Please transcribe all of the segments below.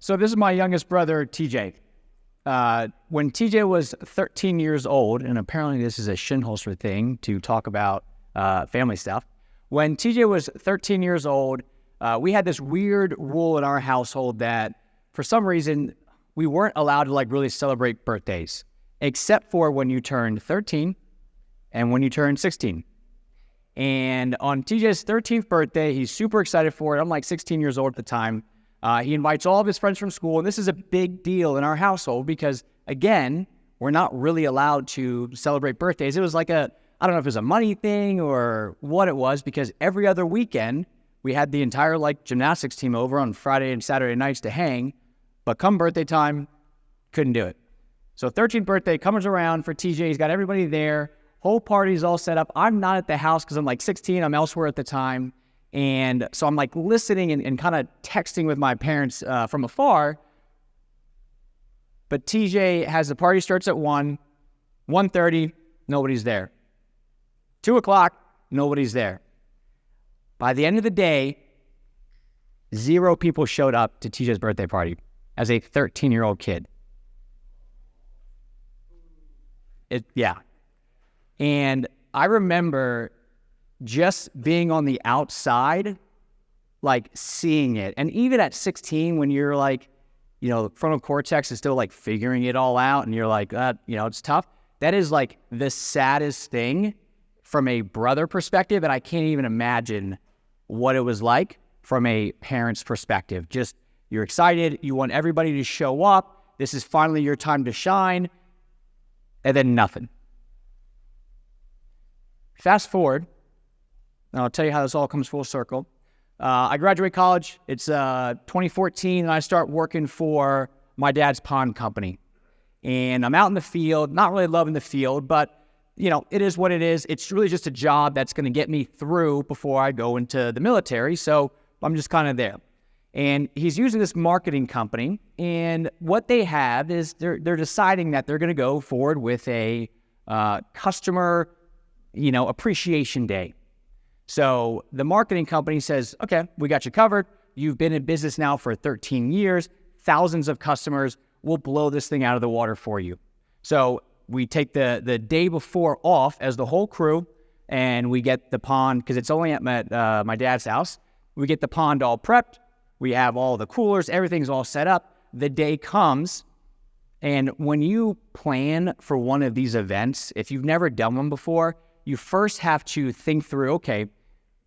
So this is my youngest brother, TJ. When TJ was 13 years old, and apparently this is a Shinholster thing to talk about family stuff. When TJ was 13 years old, we had this weird rule in our household that for some reason we weren't allowed to like really celebrate birthdays, except for when you turned 13 and when you turned 16. And on TJ's 13th birthday, he's super excited for it. I'm like 16 years old at the time. He invites all of his friends from school, and this is a big deal in our household because, again, we're not really allowed to celebrate birthdays. It was like I don't know if it was a money thing or what it was, because every other weekend, we had the entire like gymnastics team over on Friday and Saturday nights to hang, but come birthday time, couldn't do it. So 13th birthday comes around for TJ. He's got everybody there. Whole party's all set up. I'm not at the house because I'm like 16. I'm elsewhere at the time. And so I'm like listening and kind of texting with my parents from afar. But TJ has the party starts at 1:30, nobody's there. 2 o'clock, nobody's there. By the end of the day, 0 people showed up to TJ's birthday party as a 13-year-old kid. Yeah. And I remember just being on the outside, like seeing it. And even at 16, when you're like, you know, frontal cortex is still like figuring it all out and you're like, you know, it's tough. That is like the saddest thing from a brother perspective. And I can't even imagine what it was like from a parent's perspective. Just you're excited. You want everybody to show up. This is finally your time to shine. And then nothing. Fast forward. And I'll tell you how this all comes full circle. I graduate college. It's 2014, and I start working for my dad's pond company. And I'm out in the field, not really loving the field, but, you know, it is what it is. It's really just a job that's going to get me through before I go into the military, so I'm just kind of there. And he's using this marketing company, and what they have is they're deciding that they're going to go forward with a customer, you know, appreciation day. So the marketing company says, okay, we got you covered. You've been in business now for 13 years, thousands of customers. We'll blow this thing out of the water for you. So we take the day before off as the whole crew, and we get the pond, because it's only at my dad's house. We get the pond all prepped. We have all the coolers. Everything's all set up. The day comes, and when you plan for one of these events, if you've never done one before, you first have to think through, okay,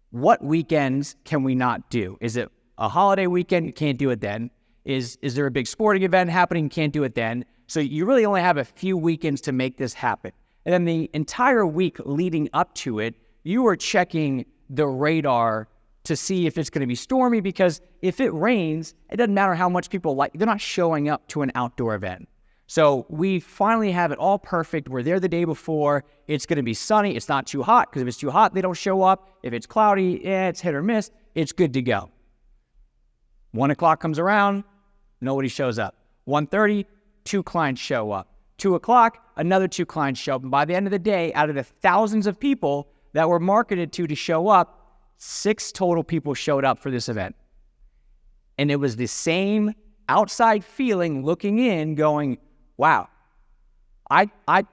what weekends can we not do? Is it a holiday weekend? You can't do it then. Is there a big sporting event happening? You can't do it then. So you really only have a few weekends to make this happen. And then the entire week leading up to it, you are checking the radar to see if it's going to be stormy, because if it rains, it doesn't matter how much people they're not showing up to an outdoor event. So we finally have it all perfect. We're there the day before. It's going to be sunny. It's not too hot, because if it's too hot, they don't show up. If it's cloudy, it's hit or miss. It's good to go. 1 o'clock comes around, nobody shows up. 1:30, 2 clients show up. 2 o'clock, another 2 clients show up. And by the end of the day, out of the thousands of people that were marketed to show up, 6 total people showed up for this event. And it was the same outside feeling looking in going, wow,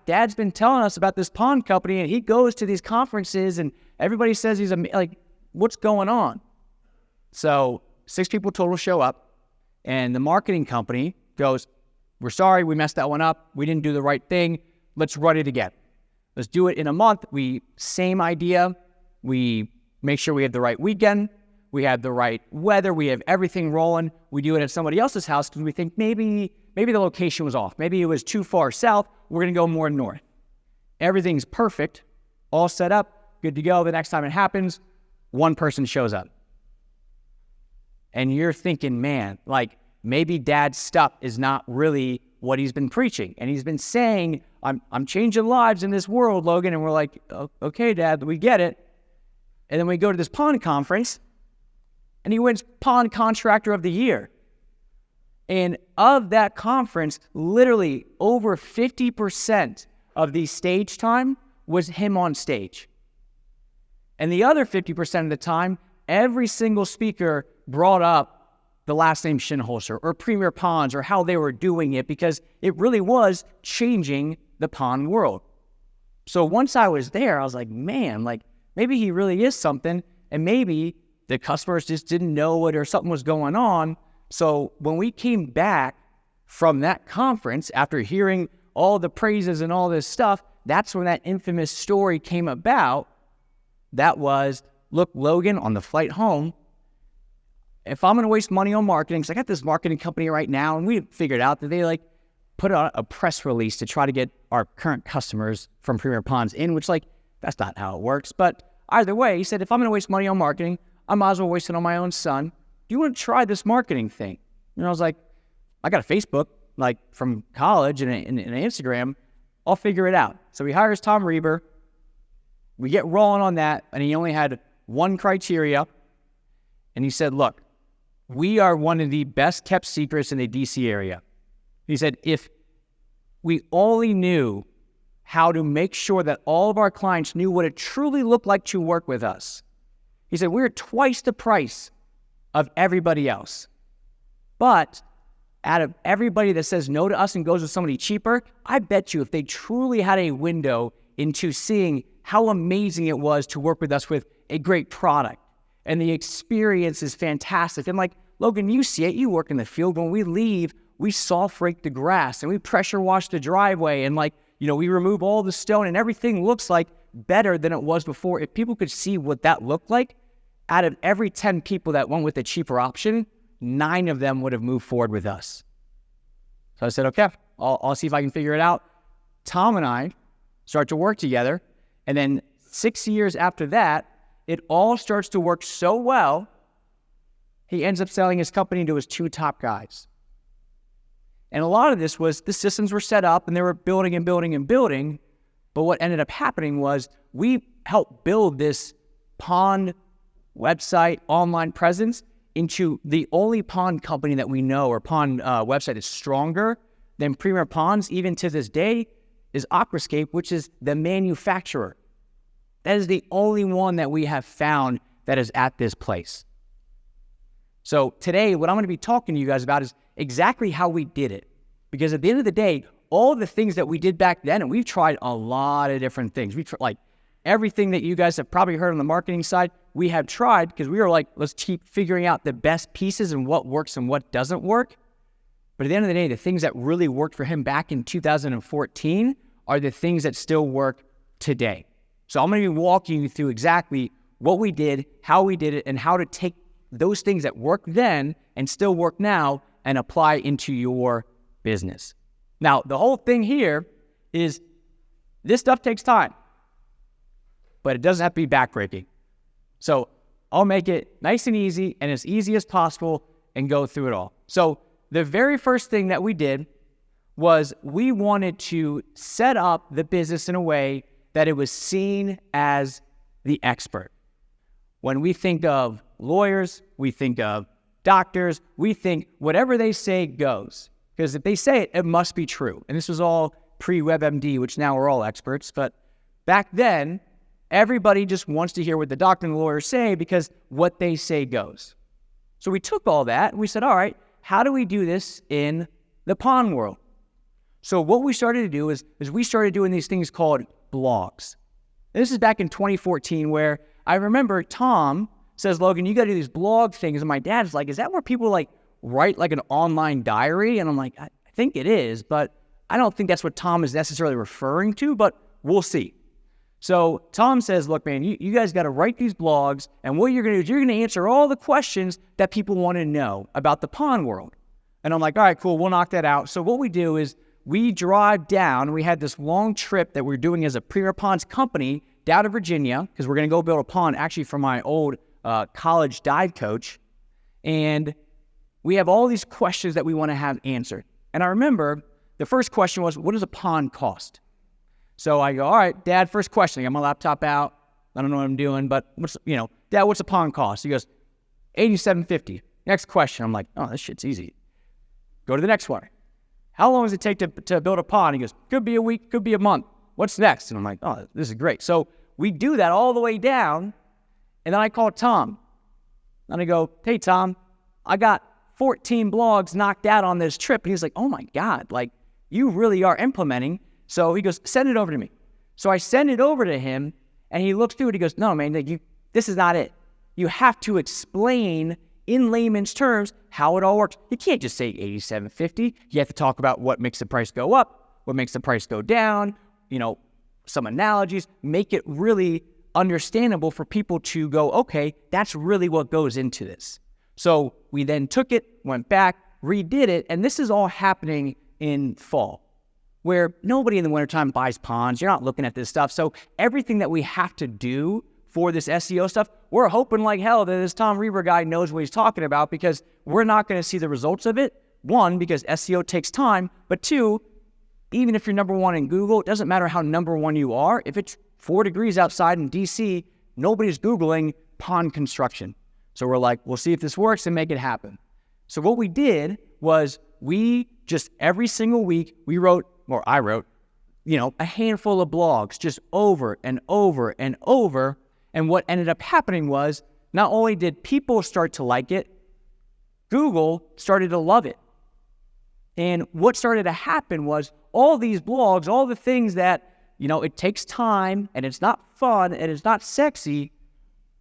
Dad's been telling us about this pond company, and he goes to these conferences, and everybody says he's like, what's going on? So 6 people total show up, and the marketing company goes, we're sorry, we messed that one up. We didn't do the right thing. Let's run it again. Let's do it in a month. Same idea. We make sure we have the right weekend. We have the right weather. We have everything rolling. We do it at somebody else's house because we think maybe the location was off. Maybe it was too far south. We're going to go more north. Everything's perfect, all set up, good to go. The next time it happens, 1 person shows up. And you're thinking, man, like maybe Dad's stuff is not really what he's been preaching. And he's been saying, I'm changing lives in this world, Logan. And we're like, okay, Dad, we get it. And then we go to this pond conference, and he wins Pond Contractor of the Year. And of that conference, literally over 50% of the stage time was him on stage. And the other 50% of the time, every single speaker brought up the last name Shinholster or Premier Ponds or how they were doing it, because it really was changing the pond world. So once I was there, I was like, man, like maybe he really is something, and maybe the customers just didn't know it or something was going on. So when we came back from that conference, after hearing all the praises and all this stuff, that's when that infamous story came about. That was, look, Logan, on the flight home, if I'm going to waste money on marketing, because I got this marketing company right now, and we figured out that they like put out a press release to try to get our current customers from Premier Ponds in, which like, that's not how it works. But either way, he said, if I'm going to waste money on marketing, I might as well waste it on my own son. Do you want to try this marketing thing? And I was like, I got a Facebook, like from college and an Instagram. I'll figure it out. So he hires Tom Reber. We get rolling on that, and he only had one criteria. And he said, look, we are one of the best kept secrets in the DC area. He said, if we only knew how to make sure that all of our clients knew what it truly looked like to work with us. He said, we're twice the price of everybody else. But out of everybody that says no to us and goes with somebody cheaper, I bet you if they truly had a window into seeing how amazing it was to work with us with a great product, and the experience is fantastic. And like, Logan, you see it, you work in the field. When we leave, we soft rake the grass and we pressure wash the driveway, and like, you know, we remove all the stone, and everything looks like better than it was before. If people could see what that looked like, out of every 10 people that went with the cheaper option, 9 of them would have moved forward with us. So I said, okay, I'll see if I can figure it out. Tom and I start to work together, and then 6 years after that, it all starts to work so well, he ends up selling his company to his 2 top guys. And a lot of this was the systems were set up and they were building and building and building. But what ended up happening was we helped build this pond website, online presence into the only pond company that we know, or pond website that's stronger than Premier Ponds, even to this day, is Aquascape, which is the manufacturer. That is the only one that we have found that is at this place. So today, what I'm going to be talking to you guys about is exactly how we did it. Because at the end of the day, all the things that we did back then, and we've tried a lot of different things. We've tried like everything that you guys have probably heard on the marketing side, we have tried, because we were like, let's keep figuring out the best pieces and what works and what doesn't work. But at the end of the day, the things that really worked for him back in 2014 are the things that still work today. So I'm going to be walking you through exactly what we did, how we did it, and how to take those things that worked then and still work now and apply into your business. Now, the whole thing here is this stuff takes time, but it doesn't have to be backbreaking. So I'll make it nice and easy and as easy as possible and go through it all. So the very first thing that we did was we wanted to set up the business in a way that it was seen as the expert. When we think of lawyers, we think of doctors, we think whatever they say goes. Because if they say it, it must be true. And this was all pre-WebMD, which now we're all experts. But back then, everybody just wants to hear what the doctor and the lawyer say because what they say goes. So we took all that and we said, all right, how do we do this in the pond world? So what we started to do is we started doing these things called blogs. And this is back in 2014, where I remember Tom says, Logan, you got to do these blog things. And my dad's like, is that where people like write like an online diary? And I'm like, I think it is, but I don't think that's what Tom is necessarily referring to, but we'll see. So Tom says, look, man, you guys got to write these blogs, and what you're going to do is you're going to answer all the questions that people want to know about the pond world. And I'm like, all right, cool, we'll knock that out. So what we do is we drive down. We had this long trip that we're doing as a Premier Ponds company down to Virginia, because we're going to go build a pond actually for my old college dive coach. And we have all these questions that we want to have answered. And I remember the first question was, what does a pond cost? So I go, all right, Dad, first question. I got my laptop out. I don't know what I'm doing, but Dad, what's a pond cost? He goes, $87.50. Next question. I'm like, oh, this shit's easy. Go to the next one. How long does it take to build a pond? He goes, could be a week, could be a month. What's next? And I'm like, oh, this is great. So we do that all the way down, and then I call Tom. And I go, hey, Tom, I got 14 blogs knocked out on this trip. And he's like, oh my God, like you really are implementing. So he goes, send it over to me. So I send it over to him and he looks through it. He goes, no, man, like this is not it. You have to explain in layman's terms how it all works. You can't just say $87.50. You have to talk about what makes the price go up, what makes the price go down, some analogies, make it really understandable for people to go, okay, that's really what goes into this. So we then took it, went back, redid it, and this is all happening in fall, where nobody in the wintertime buys ponds. You're not looking at this stuff. So everything that we have to do for this SEO stuff, we're hoping like hell that this Tom Reber guy knows what he's talking about, because we're not going to see the results of it. One, because SEO takes time, but two, even if you're number one in Google, it doesn't matter how number one you are. If it's 4 degrees outside in DC, nobody's Googling pond construction. So we're like, we'll see if this works and make it happen. So what we did was we just every single week, I wrote, a handful of blogs just over and over and over. And what ended up happening was not only did people start to like it, Google started to love it. And what started to happen was all these blogs, all the things that, it takes time and it's not fun and it's not sexy,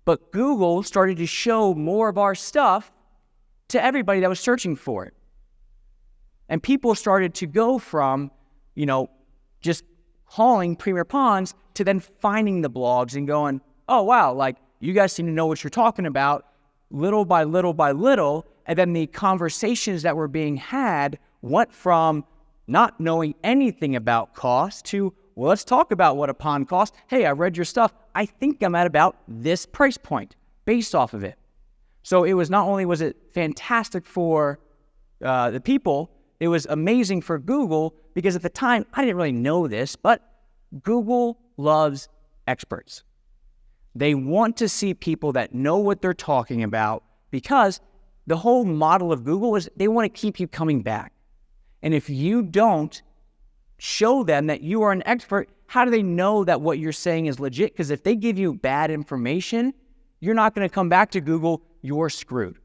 but Google started to show more of our stuff to everybody that was searching for it. And people started to go from, just hauling Premier Ponds to then finding the blogs and going, oh, wow, like you guys seem to know what you're talking about, little by little by little. And then the conversations that were being had went from not knowing anything about cost to, well, let's talk about what a pond costs. Hey, I read your stuff. I think I'm at about this price point based off of it. So it was not only was it fantastic for the people, it was amazing for Google, because at the time, I didn't really know this, but Google loves experts. They want to see people that know what they're talking about, because the whole model of Google is they want to keep you coming back. And if you don't show them that you are an expert, how do they know that what you're saying is legit? Because if they give you bad information, you're not going to come back to Google, you're screwed.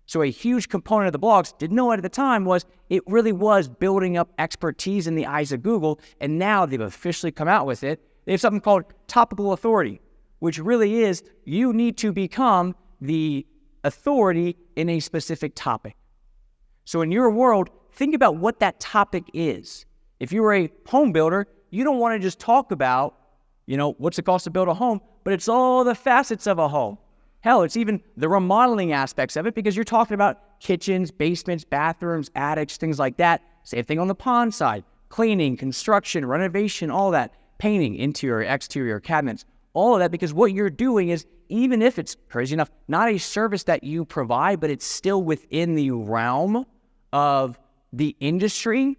So a huge component of the blogs, didn't know it at the time, was it really was building up expertise in the eyes of Google, and now they've officially come out with it. They have something called topical authority, which really is you need to become the authority in a specific topic. So in your world, think about what that topic is. If you were a home builder, you don't want to just talk about, what's it cost to build a home, but it's all the facets of a home. Hell, it's even the remodeling aspects of it, because you're talking about kitchens, basements, bathrooms, attics, things like that. Same thing on the pond side, cleaning, construction, renovation, all that, painting, interior, exterior, cabinets, all of that, because what you're doing is, even if it's, crazy enough, not a service that you provide, but it's still within the realm of the industry,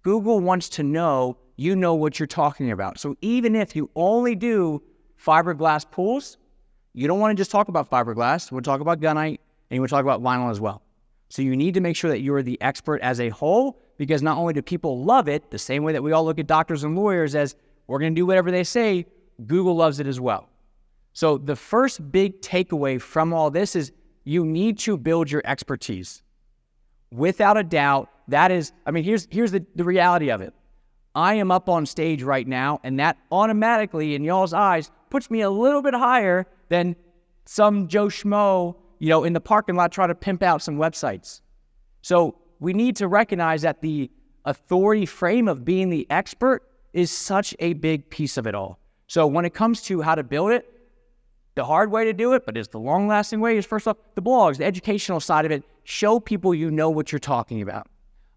Google wants to know you know what you're talking about. So even if you only do fiberglass pools, you don't want to just talk about fiberglass. We'll talk about gunite, and we'll talk about vinyl as well. So you need to make sure that you are the expert as a whole, because not only do people love it, the same way that we all look at doctors and lawyers as we're going to do whatever they say, Google loves it as well. So the first big takeaway from all this is you need to build your expertise. Without a doubt, that is, here's the reality of it. I am up on stage right now, and that automatically, in y'all's eyes, puts me a little bit higher than some Joe Schmo, in the parking lot trying to pimp out some websites. So we need to recognize that the authority frame of being the expert is such a big piece of it all. So when it comes to how to build it, the hard way to do it, but it's the long-lasting way, is first off, the blogs, the educational side of it, show people you know what you're talking about.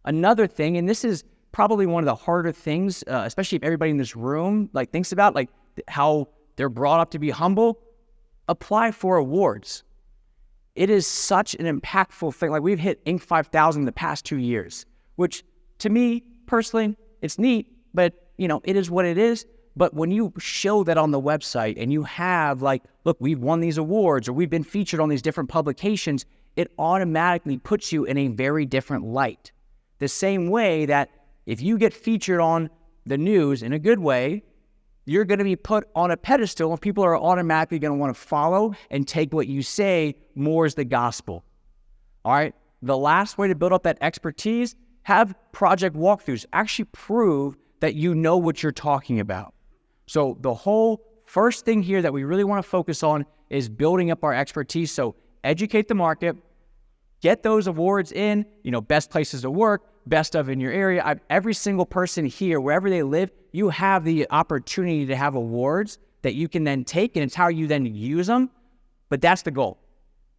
Another thing, and this is probably one of the harder things, especially if everybody in this room thinks about how they're brought up to be humble, apply for awards. It is such an impactful thing. We've hit Inc. 5000 the past 2 years, which to me personally, it's neat, but it is what it is. But when you show that on the website and you have look, we've won these awards or we've been featured on these different publications, it automatically puts you in a very different light. The same way that if you get featured on the news in a good way, you're going to be put on a pedestal and people are automatically going to want to follow and take what you say more as the gospel. All right? the last way to build up that expertise, have project walkthroughs. Actually prove that you know what you're talking about. So the whole first thing here that we really want to focus on is building up our expertise. So educate the market, get those awards in, best places to work, best of in your area. Every single person here, wherever they live, you have the opportunity to have awards that you can then take, and it's how you then use them. But that's the goal.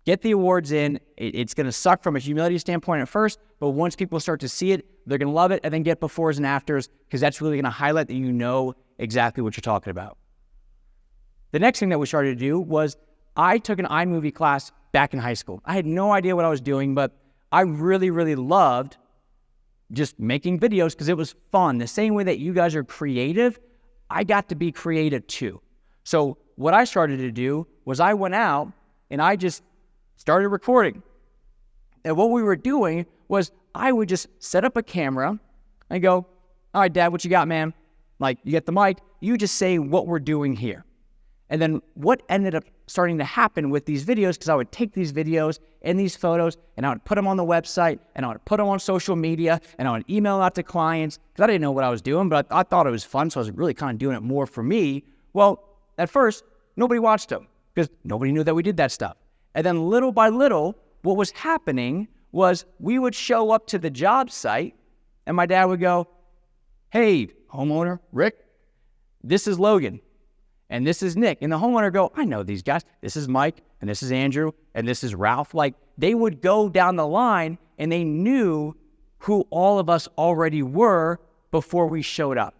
Get the awards in. It's going to suck from a humility standpoint at first, but once people start to see it, they're going to love it, and then get befores and afters, because that's really going to highlight that you know exactly what you're talking about. The next thing that we started to do was I took an iMovie class back in high school. I had no idea what I was doing, but I really, really loved just making videos because it was fun. The same way that you guys are creative, I got to be creative too. So what I started to do was I went out and I just started recording. And what we were doing was I would just set up a camera and go, all right, Dad, what you got, man? Like, you get the mic, you just say what we're doing here. And then what ended up starting to happen with these videos, because I would take these videos and these photos and I would put them on the website and I would put them on social media and I would email out to clients, because I didn't know what I was doing, but I thought it was fun, so I was really kind of doing it more for me. Well, at first, nobody watched them because nobody knew that we did that stuff. And then little by little, what was happening was we would show up to the job site and my dad would go, hey, homeowner, Rick, this is Logan and this is Nick. And the homeowner would go, I know these guys. This is Mike and this is Andrew and this is Ralph. Like, they would go down the line and they knew who all of us already were before we showed up.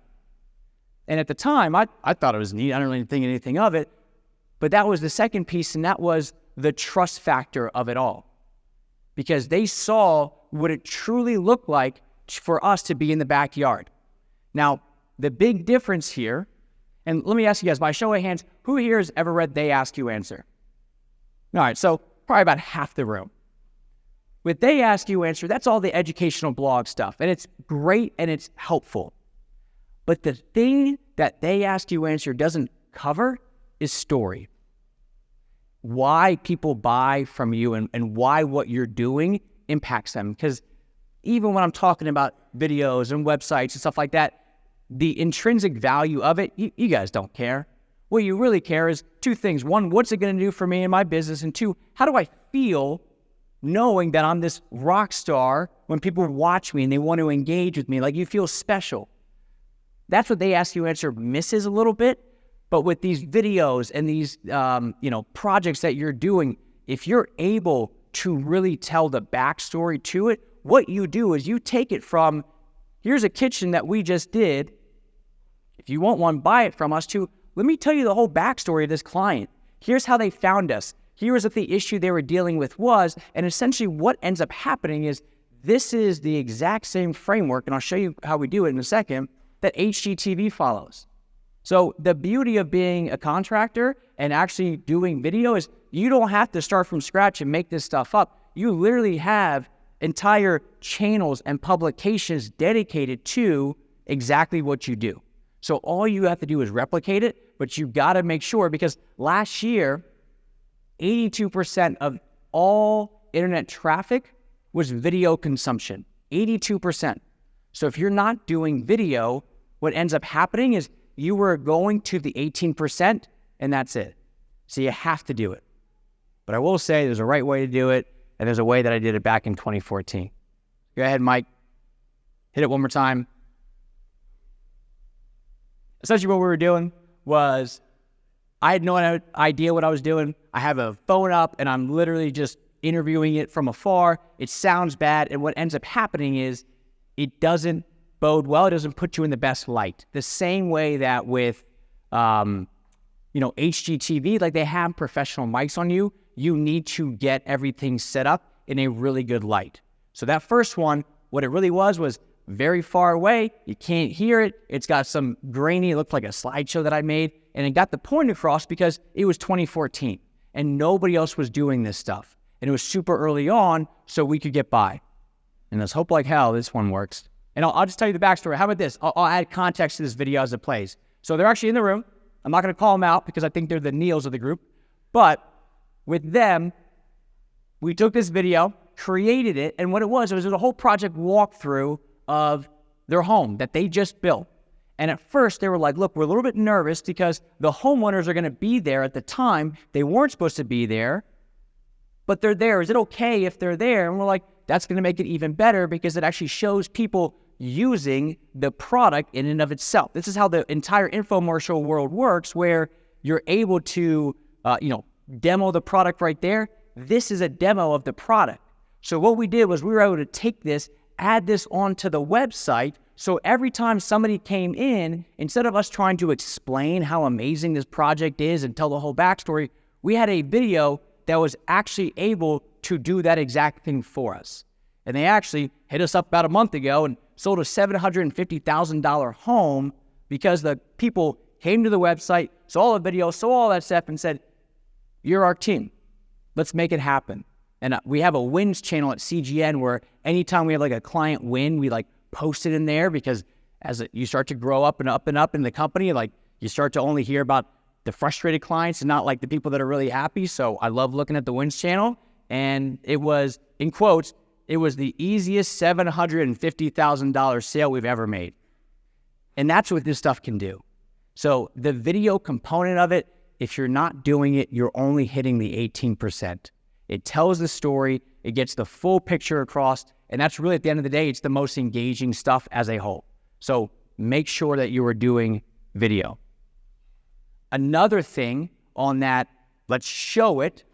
And at the time, I thought it was neat. I didn't really think anything of it. But that was the second piece, and that was the trust factor of it all. Because they saw what it truly looked like for us to be in the backyard. Now, the big difference here, and let me ask you guys, by show of hands, who here has ever read They Ask You Answer? All right, so probably about half the room. With They Ask You Answer, that's all the educational blog stuff, and it's great and it's helpful. But the thing that They Ask You Answer doesn't cover is story. Why people buy from you and why what you're doing impacts them. Because even when I'm talking about videos and websites and stuff like that, the intrinsic value of it, you guys don't care. What you really care is two things. One, what's it going to do for me and my business? And two, how do I feel knowing that I'm this rock star when people watch me and they want to engage with me? Like, you feel special. That's what They Ask You Answer misses a little bit. But with these videos and these, projects that you're doing, if you're able to really tell the backstory to it, what you do is you take it from, here's a kitchen that we just did. If you want one, buy it from us, to, let me tell you the whole backstory of this client. Here's how they found us. Here's what the issue they were dealing with was. And essentially what ends up happening is this is the exact same framework, and I'll show you how we do it in a second, that HGTV follows. So the beauty of being a contractor and actually doing video is you don't have to start from scratch and make this stuff up. You literally have entire channels and publications dedicated to exactly what you do. So all you have to do is replicate it, but you got to make sure, because last year, 82% of all internet traffic was video consumption. 82%. So if you're not doing video, what ends up happening is you were going to the 18%, and that's it. So you have to do it. But I will say there's a right way to do it, and there's a way that I did it back in 2014. Go ahead, Mike. Hit it one more time. Essentially what we were doing was I had no idea what I was doing. I have a phone up, and I'm literally just interviewing it from afar. It sounds bad, and what ends up happening is it doesn't bode well. It doesn't put you in the best light. The same way that with, HGTV, like they have professional mics on you, you need to get everything set up in a really good light. So that first one, what it really was very far away. You can't hear it. It's got some grainy, it looked like a slideshow that I made, and it got the point across because it was 2014 and nobody else was doing this stuff. And it was super early on, so we could get by. And let's hope like hell this one works. And I'll just tell you the backstory. How about this? I'll add context to this video as it plays. So they're actually in the room. I'm not going to call them out because I think they're the Neils of the group. But with them, we took this video, created it. And what it was a whole project walkthrough of their home that they just built. And at first they were like, look, we're a little bit nervous because the homeowners are going to be there at the time. They weren't supposed to be there, but they're there. Is it okay if they're there? And we're like, that's going to make it even better because it actually shows people using the product in and of itself. This is how the entire infomercial world works, where you're able to, demo the product right there. This is a demo of the product. So what we did was we were able to take this, add this onto the website. So every time somebody came in, instead of us trying to explain how amazing this project is and tell the whole backstory, we had a video that was actually able to do that exact thing for us. And they actually hit us up about a month ago and sold a $750,000 home because the people came to the website, saw the video, saw all that stuff, and said, you're our team. Let's make it happen. And we have a wins channel at CGN where anytime we have like a client win, we like post it in there, because as you start to grow up and up and up in the company, like you start to only hear about the frustrated clients and not like the people that are really happy. So I love looking at the wins channel. And it was, in quotes, it was the easiest $750,000 sale we've ever made. And that's what this stuff can do. So the video component of it, if you're not doing it, you're only hitting the 18%. It tells the story, it gets the full picture across, and that's really, at the end of the day, it's the most engaging stuff as a whole. So make sure that you are doing video. Another thing on that, let's show it,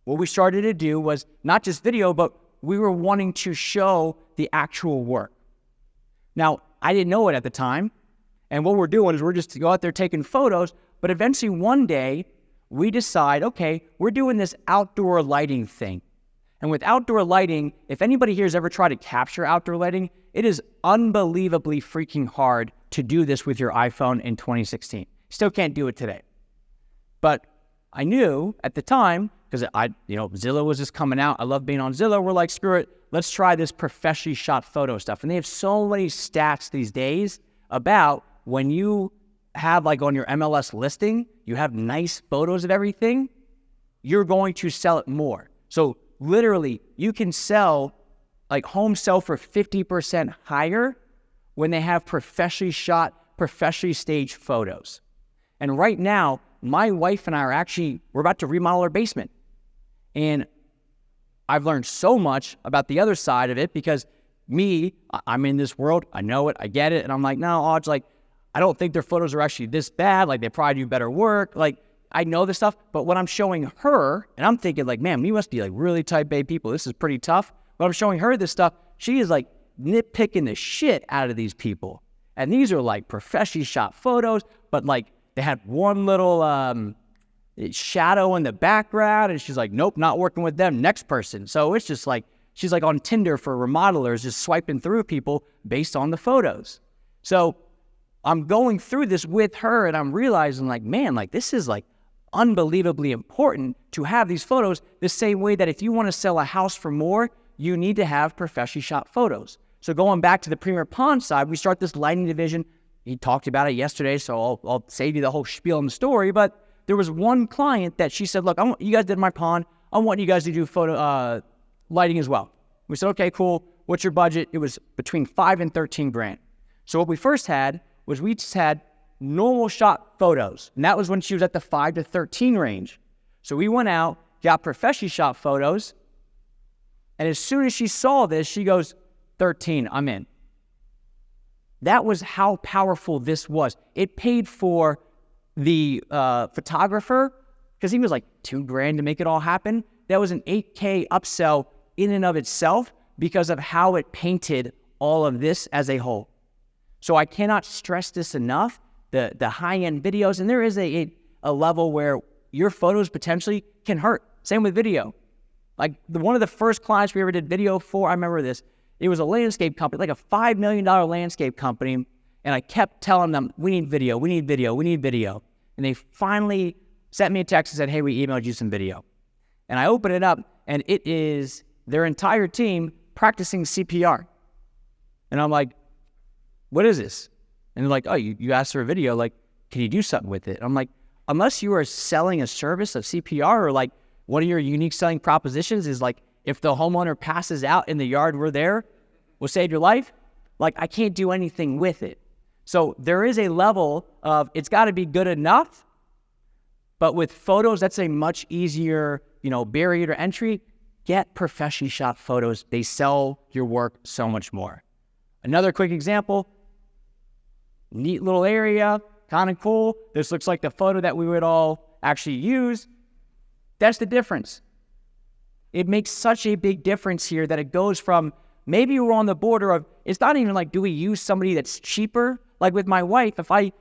what we started to do was not just video, but we were wanting to show the actual work. Now, I didn't know it at the time, and what we're doing is we're just to go out there taking photos, but eventually one day, we decide, okay, we're doing this outdoor lighting thing. And with outdoor lighting, if anybody here has ever tried to capture outdoor lighting, it is unbelievably freaking hard to do this with your iPhone in 2016. Still can't do it today. But I knew at the time, because Zillow was just coming out. I love being on Zillow. We're like, screw it. Let's try this professionally shot photo stuff. And they have so many stats these days about when you have, like on your MLS listing, you have nice photos of everything, you're going to sell it more. So literally, you can sell, like homes sell for 50% higher when they have professionally shot, professionally staged photos. And right now, my wife and I we're about to remodel our basement. And I've learned so much about the other side of it because I'm in this world, I know it, I get it, and I'm like, no, odds, like, I don't think their photos are actually this bad, like they probably do better work, like I know this stuff, but when I'm showing her, and I'm thinking like, man, we must be like really type A people, this is pretty tough, but I'm showing her this stuff, she is like nitpicking the shit out of these people. And these are like professionally shot photos, but like they had one little shadow in the background, and she's like, nope, not working with them, next person. So it's just like, she's like on Tinder for remodelers, just swiping through people based on the photos. So I'm going through this with her, and I'm realizing like, man, like this is like unbelievably important to have these photos the same way that if you want to sell a house for more, you need to have professionally shot photos. So going back to the Premier Pond side, we start this lighting division. He talked about it yesterday, so I'll save you the whole spiel in the story, but there was one client that she said, look, you guys did my pond. I want you guys to do photo lighting as well. We said, okay, cool. What's your budget? It was between $5,000 and $13,000. So what we first had was we just had normal shot photos. And that was when she was at the 5 to 13 range. So we went out, got professionally shot photos. And as soon as she saw this, she goes, 13, I'm in. That was how powerful this was. It paid for the photographer, because he was like $2,000 to make it all happen. That was an $8,000 upsell in and of itself because of how it painted all of this as a whole. So I cannot stress this enough, the high-end videos, and there is a level where your photos potentially can hurt. Same with video. Like one of the first clients we ever did video for, I remember this, it was a landscape company, like a $5 million landscape company, and I kept telling them, we need video, we need video, we need video. And they finally sent me a text and said, hey, we emailed you some video. And I open it up, and it is their entire team practicing CPR. And I'm like, what is this? And they're like, oh, you asked for a video, like, can you do something with it? I'm like, unless you are selling a service of CPR, or like one of your unique selling propositions is like if the homeowner passes out in the yard, we're there, we'll save your life. Like, I can't do anything with it. So there is a level of, it's got to be good enough, but with photos, that's a much easier, barrier to entry. Get professionally shot photos. They sell your work so much more. Another quick example, neat little area, kind of cool. This looks like the photo that we would all actually use. That's the difference. It makes such a big difference here that it goes from, maybe we're on the border of, it's not even like, do we use somebody that's cheaper? Like with my wife,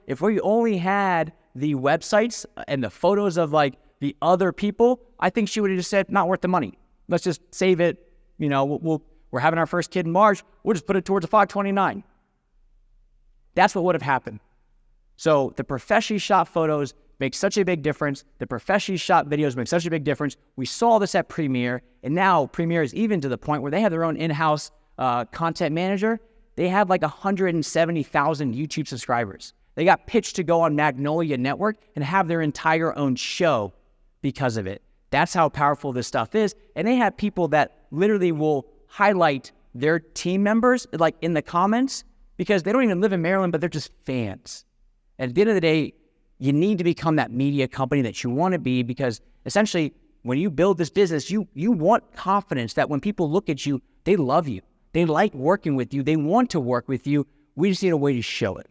if we only had the websites and the photos of like the other people, I think she would have just said, not worth the money. Let's just save it. We're having our first kid in March. We'll just put it towards a 529. That's what would have happened. So the professionally shot photos make such a big difference. The professionally shot videos make such a big difference. We saw this at Premiere, and now Premiere is even to the point where they have their own in-house content manager. They have like 170,000 YouTube subscribers. They got pitched to go on Magnolia Network and have their entire own show because of it. That's how powerful this stuff is. And they have people that literally will highlight their team members like in the comments because they don't even live in Maryland, but they're just fans. And at the end of the day, you need to become that media company that you want to be, because essentially when you build this business, you want confidence that when people look at you, they love you. They like working with you. They want to work with you. We just need a way to show it.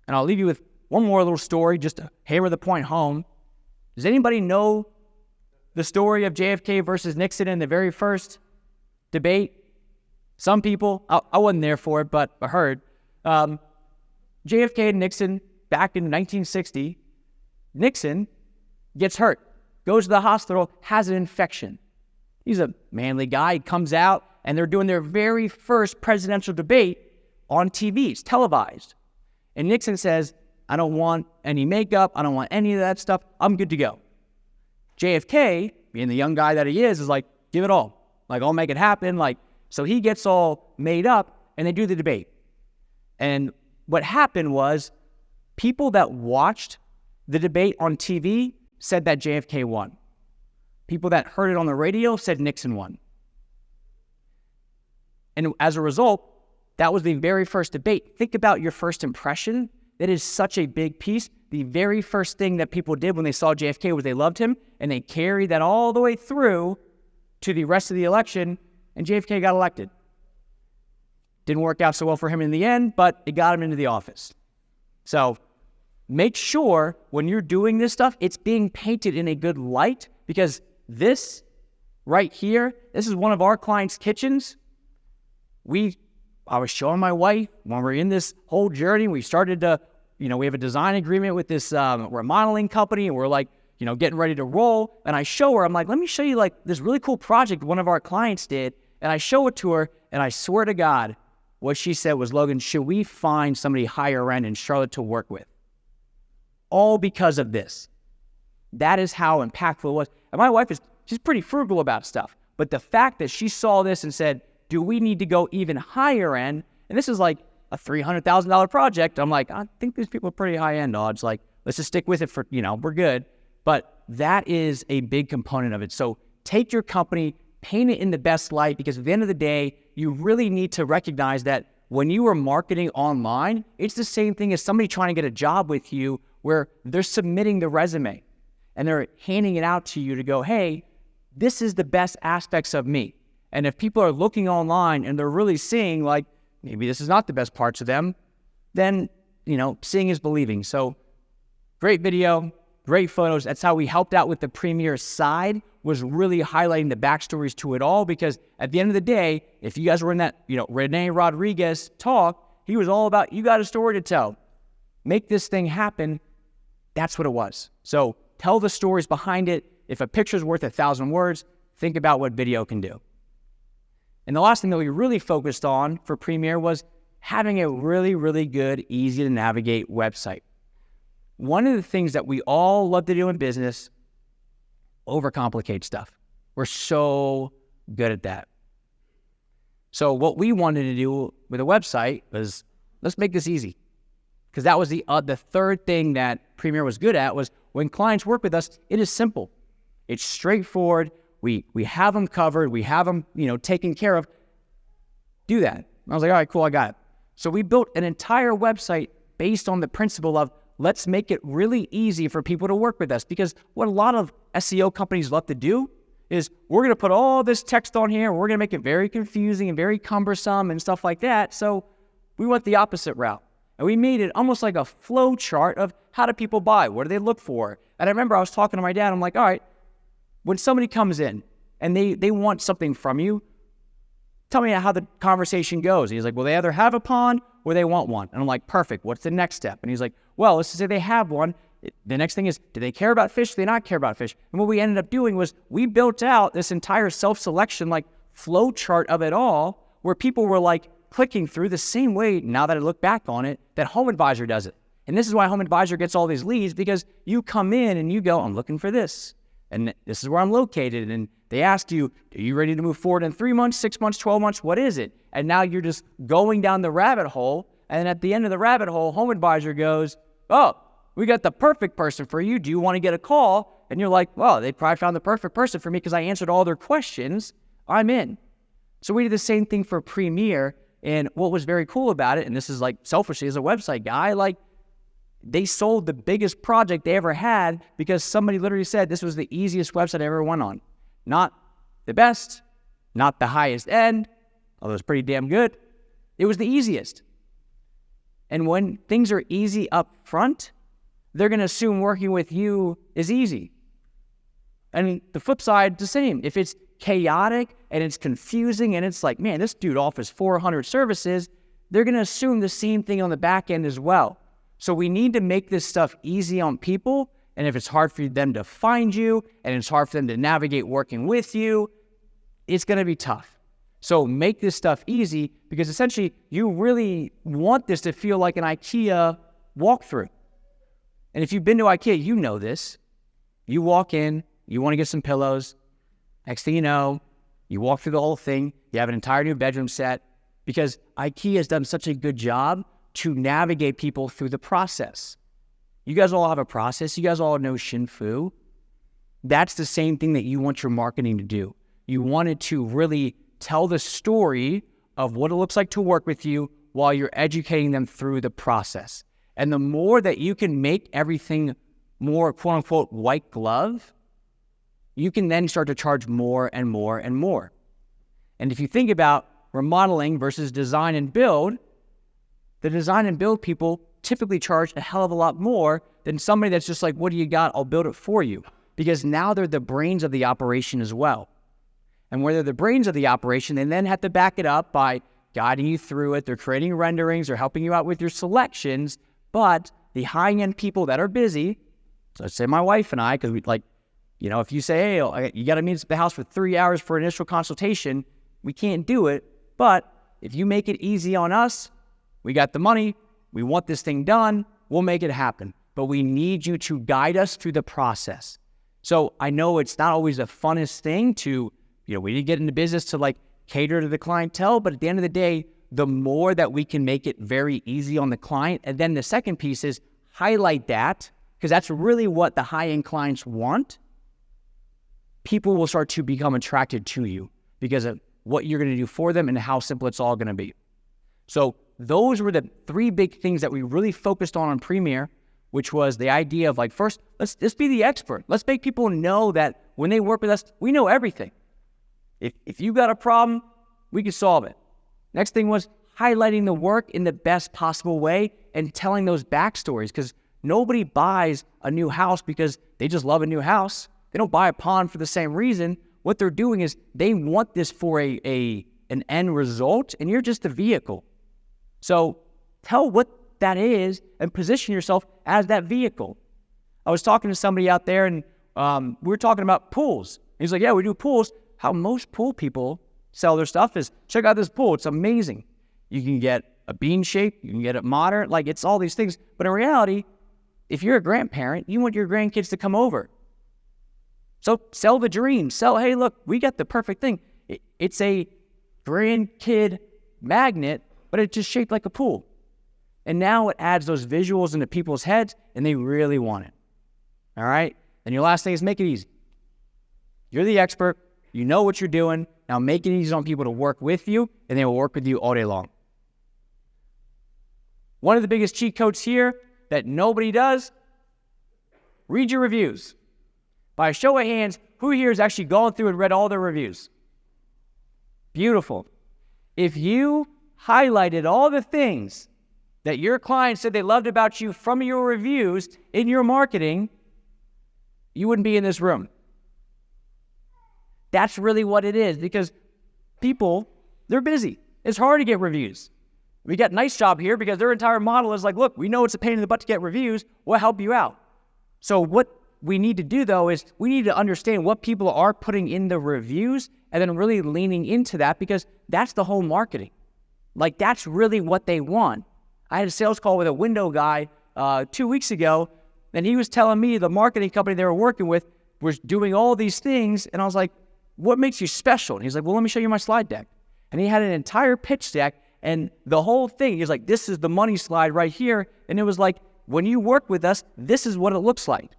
And I'll leave you with one more little story just to hammer the point home. Does anybody know the story of JFK versus Nixon in the very first debate? Some people, I wasn't there for it, but I heard. JFK and Nixon, back in 1960, Nixon gets hurt, goes to the hospital, has an infection. He's a manly guy. He comes out, and they're doing their very first presidential debate on TV. It's televised. And Nixon says, I don't want any makeup. I don't want any of that stuff. I'm good to go. JFK, being the young guy that he is like, give it all. Like, I'll make it happen. Like, so he gets all made up, and they do the debate. And what happened was people that watched the debate on TV said that JFK won. People that heard it on the radio said Nixon won. And as a result, that was the very first debate. Think about your first impression. That is such a big piece. The very first thing that people did when they saw JFK was they loved him, and they carried that all the way through to the rest of the election, and JFK got elected. Didn't work out so well for him in the end, but it got him into the office. So make sure when you're doing this stuff, it's being painted in a good light, because this right here, this is one of our clients' kitchens. I was showing my wife when we're in this whole journey. We started to, we have a design agreement with this remodeling company, and we're like, getting ready to roll. And I show her, I'm like, let me show you like this really cool project one of our clients did. And I show it to her, and I swear to God, what she said was, Logan, should we find somebody higher end in Charlotte to work with? All because of this. That is how impactful it was. And my wife she's pretty frugal about stuff. But the fact that she saw this and said, do we need to go even higher end? And this is like a $300,000 project. I'm like, I think these people are pretty high end odds. Like, let's just stick with it for, we're good. But that is a big component of it. So take your company, paint it in the best light, because at the end of the day, you really need to recognize that when you are marketing online, it's the same thing as somebody trying to get a job with you, where they're submitting the resume and they're handing it out to you to go, hey, this is the best aspects of me. And if people are looking online and they're really seeing like, maybe this is not the best parts of them, then, seeing is believing. So great video, great photos. That's how we helped out with the Premiere side, was really highlighting the backstories to it all, because at the end of the day, if you guys were in that, Rene Rodriguez talk, he was all about, you got a story to tell. Make this thing happen. That's what it was. So tell the stories behind it. If a picture's worth 1,000 words, think about what video can do. And the last thing that we really focused on for Premiere was having a really, really good, easy to navigate website. One of the things that we all love to do in business, overcomplicate stuff. We're so good at that. So what we wanted to do with a website was, let's make this easy. Because that was the third thing that Premiere was good at, was when clients work with us, it is simple. It's straightforward. We have them covered. We have them, taken care of. Do that. I was like, all right, cool, I got it. So we built an entire website based on the principle of let's make it really easy for people to work with us. Because what a lot of SEO companies love to do is we're going to put all this text on here. We're going to make it very confusing and very cumbersome and stuff like that. So we went the opposite route. And we made it almost like a flow chart of how do people buy? What do they look for? And I remember I was talking to my dad. I'm like, all right, when somebody comes in and they want something from you, tell me how the conversation goes. He's like, well, they either have a pond or they want one. And I'm like, perfect. What's the next step? And he's like, well, let's just say they have one. The next thing is, do they care about fish? Do they not care about fish? And what we ended up doing was we built out this entire self-selection like flow chart of it all where people were like clicking through the same way, now that I look back on it, that Home Advisor does it. And this is why Home Advisor gets all these leads, because you come in and you go, I'm looking for this. And this is where I'm located. And they asked you, are you ready to move forward in 3 months, 6 months, 12 months? What is it? And now you're just going down the rabbit hole. And at the end of the rabbit hole, Home Advisor goes, oh, we got the perfect person for you. Do you want to get a call? And you're like, well, they probably found the perfect person for me because I answered all their questions. I'm in. So we did the same thing for Premier. And what was very cool about it, and this is like selfishly as a website guy, like they sold the biggest project they ever had because somebody literally said this was the easiest website I ever went on. Not the best, not the highest end, although it's pretty damn good. It was the easiest. And when things are easy up front, they're going to assume working with you is easy. And the flip side, the same. If it's chaotic and it's confusing and it's like, man, this dude offers 400 services, they're going to assume the same thing on the back end as well. So we need to make this stuff easy on people. And if it's hard for them to find you and it's hard for them to navigate working with you, it's going to be tough. So make this stuff easy because essentially you really want this to feel like an IKEA walkthrough. And if you've been to IKEA, you know this. You walk in, you want to get some pillows. Next thing you know, you walk through the whole thing. You have an entire new bedroom set because IKEA has done such a good job to navigate people through the process. You guys all have a process. You guys all know Shin Fu. That's the same thing that you want your marketing to do. You want it to really tell the story of what it looks like to work with you while you're educating them through the process. And the more that you can make everything more, quote unquote, white glove, you can then start to charge more and more and more. And if you think about remodeling versus design and build, the design and build people typically charge a hell of a lot more than somebody that's just like, what do you got? I'll build it for you. Because now they're the brains of the operation as well. And where they're the brains of the operation, they then have to back it up by guiding you through it. They're creating renderings. They're helping you out with your selections. But the high-end people that are busy, so let's say my wife and I, because we like, if you say, hey, you got to meet us at the house for 3 hours for initial consultation, we can't do it. But if you make it easy on us, we got the money, we want this thing done, we'll make it happen. But we need you to guide us through the process. So I know it's not always the funnest thing to, we didn't get into business to like cater to the clientele, but at the end of the day, the more that we can make it very easy on the client. And then the second piece is highlight that, because that's really what the high-end clients want. People will start to become attracted to you because of what you're going to do for them and how simple it's all going to be. So those were the three big things that we really focused on Premier, which was the idea of like, first, let's be the expert. Let's make people know that when they work with us, we know everything. If you got a problem, we can solve it. Next thing was highlighting the work in the best possible way and telling those backstories, because nobody buys a new house because they just love a new house. They don't buy a pond for the same reason. What they're doing is they want this for an end result, and you're just a vehicle. So tell what that is and position yourself as that vehicle. I was talking to somebody out there, and we were talking about pools. He's like, yeah, we do pools. How most pool people sell their stuff is, check out this pool. It's amazing. You can get a bean shape. You can get it modern. Like, it's all these things. But in reality, if you're a grandparent, you want your grandkids to come over. So sell the dream. Hey, look, we got the perfect thing. It's a grandkid magnet, but it's just shaped like a pool. And now it adds those visuals into people's heads, and they really want it. All right? And your last thing is make it easy. You're the expert. You know what you're doing. Now make it easy on people to work with you, and they will work with you all day long. One of the biggest cheat codes here that nobody does, read your reviews. By a show of hands, who here has actually gone through and read all their reviews? Beautiful. If you highlighted all the things that your clients said they loved about you from your reviews in your marketing, you wouldn't be in this room. That's really what it is, because people, they're busy. It's hard to get reviews. We got Nice Job here because their entire model is like, look, we know it's a pain in the butt to get reviews. We'll help you out. So what we need to do, though, is we need to understand what people are putting in the reviews and then really leaning into that, because that's the whole marketing. Like, that's really what they want. I had a sales call with a window guy 2 weeks ago, and he was telling me the marketing company they were working with was doing all these things, and I was like, what makes you special? And he's like, well, let me show you my slide deck. And he had an entire pitch deck, and the whole thing, he's like, this is the money slide right here, and it was like, when you work with us, this is what it looks like.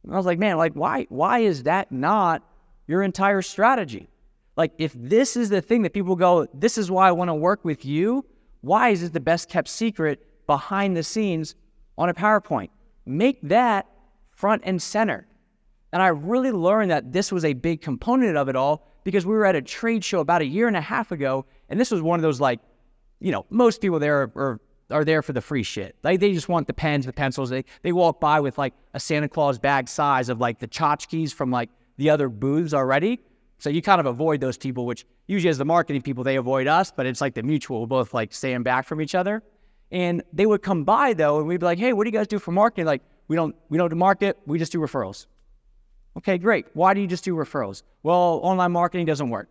And I was like, man, like, why is that not your entire strategy? Like, if this is the thing that people go, this is why I want to work with you, why is it the best kept secret behind the scenes on a PowerPoint? Make that front and center. And I really learned that this was a big component of it all, because we were at a trade show about 1.5 years ago, and this was one of those, like, you know, most people there are there for the free shit. Like, they just want the pens, the pencils. They walk by with, like, a Santa Claus bag size of, like, the tchotchkes from, like, the other booths already. So you kind of avoid those people, which usually as the marketing people, they avoid us, but it's like the mutual, we're both like staying back from each other. And they would come by though, and we'd be like, hey, what do you guys do for marketing? Like, we don't do market, we just do referrals. Okay, great. Why do you just do referrals? Well, online marketing doesn't work.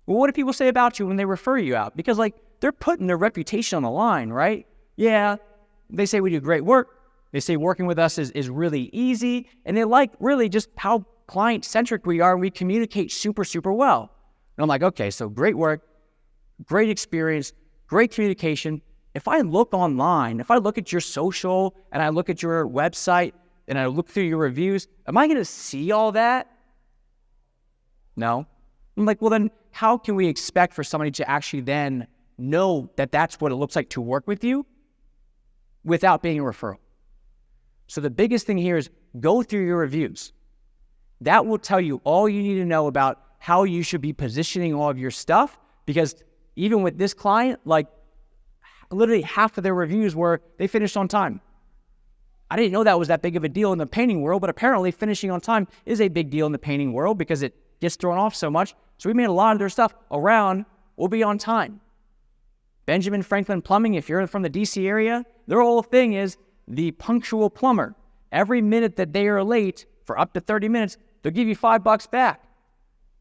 Well, what do people say about you when they refer you out? Because, like, they're putting their reputation on the line, right? Yeah, they say we do great work. They say working with us is really easy. And they like really just how client-centric we are, and we communicate super, super well. And I'm like, okay, so great work, great experience, great communication. If I look online, if I look at your social and I look at your website and I look through your reviews, am I going to see all that? No. I'm like, well, then how can we expect for somebody to actually then know that that's what it looks like to work with you without being a referral? So the biggest thing here is go through your reviews. That will tell you all you need to know about how you should be positioning all of your stuff, because even with this client, like, literally half of their reviews were they finished on time. I didn't know that was that big of a deal in the painting world, but apparently finishing on time is a big deal in the painting world because it gets thrown off so much. So we made a lot of their stuff around will be on time. Benjamin Franklin Plumbing, if you're from the DC area, their whole thing is the punctual plumber. Every minute that they are late for up to 30 minutes, they'll give you $5 back.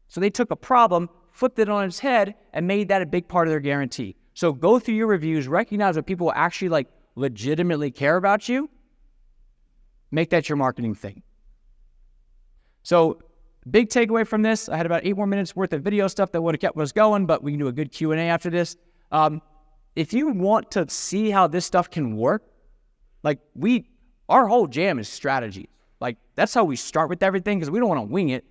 So they took a problem, flipped it on its head, and made that a big part of their guarantee. So go through your reviews, recognize what people actually like legitimately care about you. Make that your marketing thing. So big takeaway from this, I had about 8 more minutes worth of video stuff that would have kept us going, but we can do a good Q&A after this. If you want to see how this stuff can work, like our whole jam is strategy. Like, that's how we start with everything, because we don't want to wing it.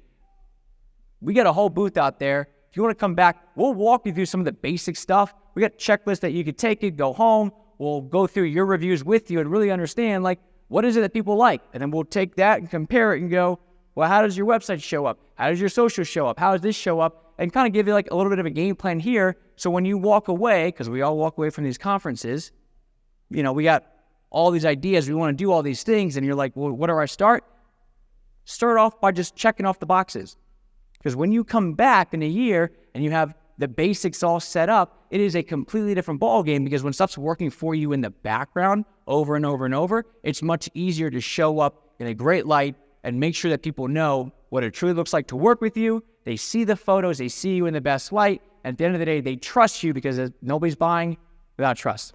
We got a whole booth out there. If you want to come back, we'll walk you through some of the basic stuff. We got checklists that you could take it, go home. We'll go through your reviews with you and really understand, like, what is it that people like? And then we'll take that and compare it and go, well, how does your website show up? How does your social show up? How does this show up? And kind of give you like a little bit of a game plan here. So when you walk away, because we all walk away from these conferences, you know, we got all these ideas. We want to do all these things. And you're like, well, what do I start? Start off by just checking off the boxes. Because when you come back in a year and you have the basics all set up, it is a completely different ballgame, because when stuff's working for you in the background over and over and over, it's much easier to show up in a great light and make sure that people know what it truly looks like to work with you. They see the photos, they see you in the best light, and at the end of the day, they trust you, because nobody's buying without trust.